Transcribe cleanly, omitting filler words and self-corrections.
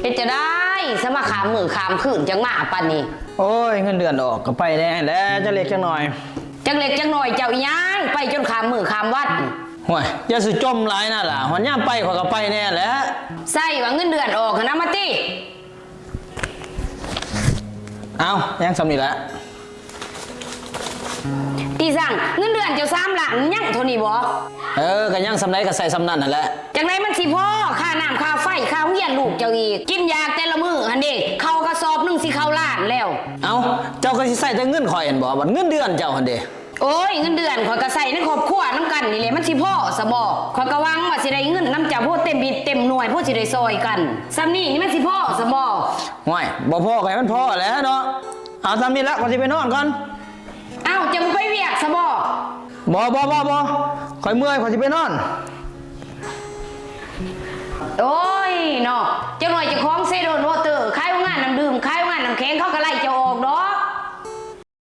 เป็นจะได้สมาขามมือขามขืนจังหมาปันนี่โอ้ยเงินเดือนออกก็ไปแน่แล้วจะเล็กจังหน่อยจังเล็กจังหน่อยเจ้าอีหยังไปจนขามมือขามวัดห่วยอย่าสิจมหลายน่ะล่ะหอนย่ามไปขอยก็ไปแน่แหล้วใส่ว่าเงินเดือนออกนะมาติเอายังสำนีละตีสั่งเงินเดือนเจ้า3 ล้านยังเท่านี้บ่ก็ยังสำไรก็ใส่สำนั่นนั่นแหละจังไรมันสิพ่อค่าน้ำค่าไฟค่าเฮียนลูกเจ้าอีกกินยาแต่ละมื้อหันเด้เข้ากระสอบนึงสิเข้าล้านแล้วเอาเจ้าก็สิใส่แต่เงินข่อยเห็นบ่บัดเงินเดือนเจ้าหันเด้โอ้ยเงินเดือนข่อยก็ใส่ในครอบครัวน้ำกันนี่แหละมันสิพ่อซะบ่ข่อยก็หวังว่าสิได้เงินน้ำเจ้าพวกเต็มบิดเต็มหน่วยพวกสิได้ซอยกันซ้ำนี่มันสิพ่อซะบ่ห่วยบ่พ่อก็ให้มันพ่อแล้วเนาะเอาซ้ำนี่ละก็สิไปนอนก่อนเอ้าจะไปเวียกซะบ่บ่ข่อยเมื่อยข่อยสิไปนอนโอ้ยเนาะเจ้า